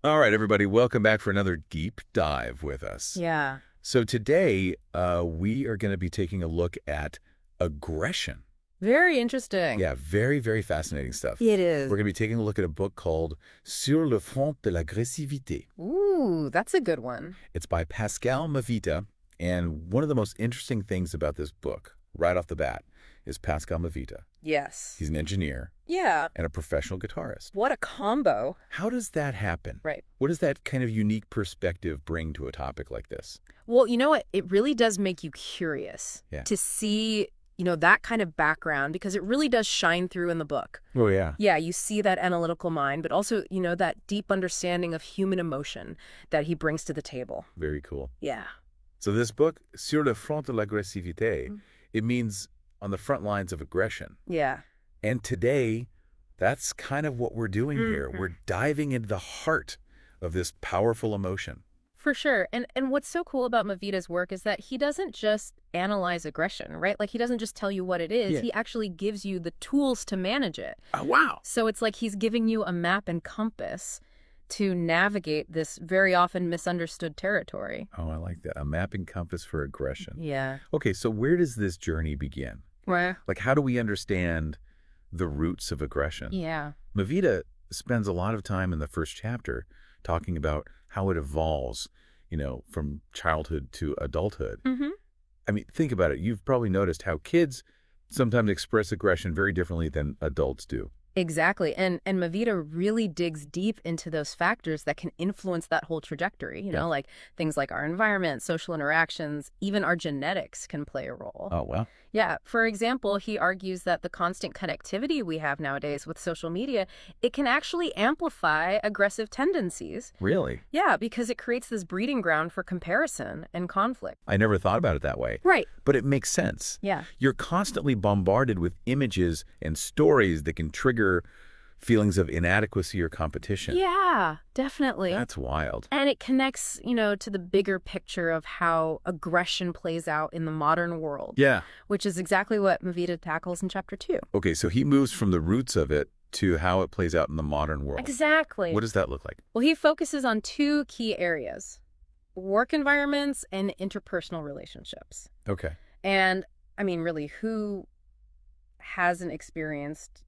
All right, everybody, welcome back for another deep dive with us. Yeah. So today, we are going to be taking a look at aggression. Very interesting. Yeah, very, very fascinating stuff. It is. We're going to be taking a look at a book called Sur le front de l'agressivité. Ooh, that's a good one. It's by Pascal Mavita, and one of the most interesting things about this book, right off the bat, is Pascal Mavita. Yes. He's an engineer Yeah. and a professional guitarist. What a combo. How does that happen? Right. What does that kind of unique perspective bring to a topic like this? Well, you know what? It really does make you curious to see, that kind of background because it really does shine through in the book. Oh, yeah. Yeah, you see that analytical mind, but also, that deep understanding of human emotion that he brings to the table. Very cool. Yeah. So this book, Sur le front de l'agressivité, it means on the front lines of aggression. Yeah. And today, that's kind of what we're doing here. We're diving into the heart of this powerful emotion. For sure. And what's so cool about Mavita's work is that he doesn't just analyze aggression, right? Like he doesn't just tell you what it is. Yeah. He actually gives you the tools to manage it. Oh, wow. So it's like he's giving you a map and compass to navigate this very often misunderstood territory. Oh, I like that. A mapping compass for aggression. Yeah. Okay, so where does this journey begin? Well, Like, how do we understand the roots of aggression? yeah. Mavita spends a lot of time in the first chapter talking about how it evolves, from childhood to adulthood. Mm-hmm. I mean, think about it. You've probably noticed how kids sometimes express aggression very differently than adults do. Exactly. And Mavita really digs deep into those factors that can influence that whole trajectory, Yeah. like things like our environment, social interactions, even our genetics can play a role. Oh, well. Yeah. For example, he argues that the constant connectivity we have nowadays with social media, it can actually amplify aggressive tendencies. Really? Yeah, because it creates this breeding ground for comparison and conflict. I never thought about it that way. Right. But it makes sense. Yeah. You're constantly bombarded with images and stories that can trigger feelings of inadequacy or competition. Yeah, definitely. That's wild. And it connects, to the bigger picture of how aggression plays out in the modern world. Yeah. Which is exactly what Mavita tackles in chapter 2. Okay, so he moves from the roots of it to how it plays out in the modern world. Exactly. What does that look like? Well, he focuses on 2 key areas: work environments and interpersonal relationships. Okay. And I mean, really, who hasn't experienced,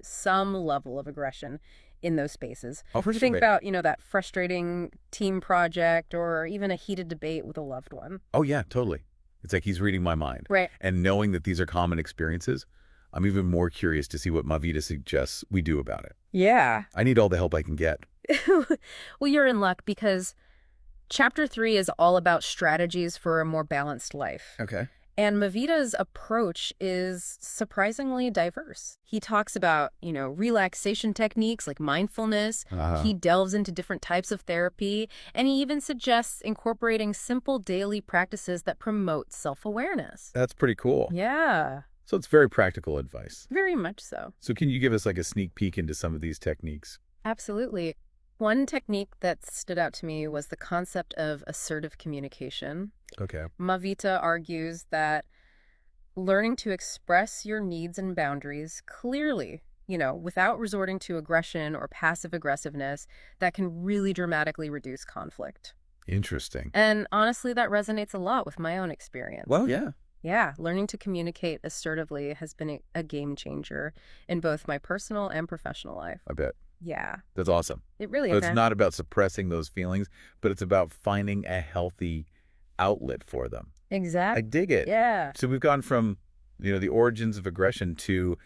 some level of aggression in those spaces? Oh, for sure. Think about, that frustrating team project or even a heated debate with a loved one. Oh, yeah, totally. It's like he's reading my mind. Right. And knowing that these are common experiences, I'm even more curious to see what Mavita suggests we do about it. Yeah. I need all the help I can get. Well, you're in luck because chapter 3 is all about strategies for a more balanced life. Okay. And Mavita's approach is surprisingly diverse. He talks about, relaxation techniques like mindfulness. He delves into different types of therapy, and he even suggests incorporating simple daily practices that promote self-awareness. That's pretty cool. Yeah, So it's very practical advice. very much so. So can you give us like a sneak peek into some of these techniques? Absolutely. One technique that stood out to me was the concept of assertive communication. Okay. Mavita argues that learning to express your needs and boundaries clearly, without resorting to aggression or passive aggressiveness, that can really dramatically reduce conflict. Interesting. And honestly, that resonates a lot with my own experience. Well, yeah. Yeah, learning to communicate assertively has been a game changer in both my personal and professional life. I bet. Yeah, That's awesome. it really So is. it's man. not about suppressing those feelings, but it's about finding a healthy outlet for them. I Exactly. dig it. Yeah. So we've gone from, the origins of aggression to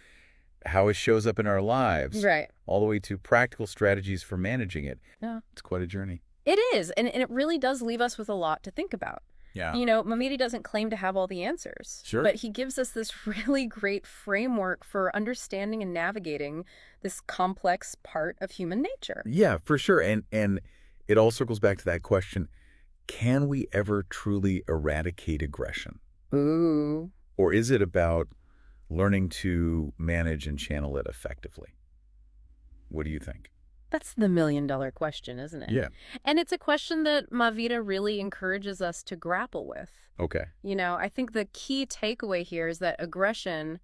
how it shows up in our lives, Right. all the way to practical strategies for managing it. Yeah. It's quite a journey. It is, and it really does leave us with a lot to think about. Yeah. Mavita doesn't claim to have all the answers. Sure. But he gives us this really great framework for understanding and navigating this complex part of human nature. Yeah, for sure. And it all circles back to that question, can we ever truly eradicate aggression? Ooh. Or is it about learning to manage and channel it effectively? What do you think? That's the million-dollar question, isn't it? Yeah. And it's a question that Mavita really encourages us to grapple with. Okay. I think the key takeaway here is that aggression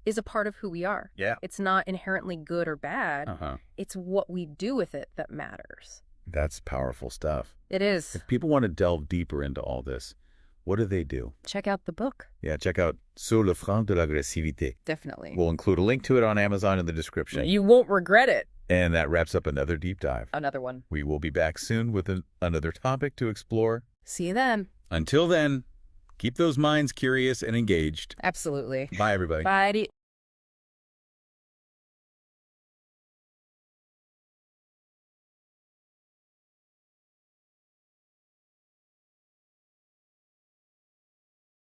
is a part of who we are. Yeah. It's not inherently good or bad. Uh-huh. It's what we do with it that matters. That's powerful stuff. It is. If people want to delve deeper into all this, what do they do? Check out the book. Yeah, check out Sur le frein de l'agressivité. Definitely. We'll include a link to it on Amazon in the description. You won't regret it. And that wraps up another deep dive. Another one. We will be back soon with another topic to explore. See you then. Until then, keep those minds curious and engaged. Absolutely. Bye, everybody. Bye.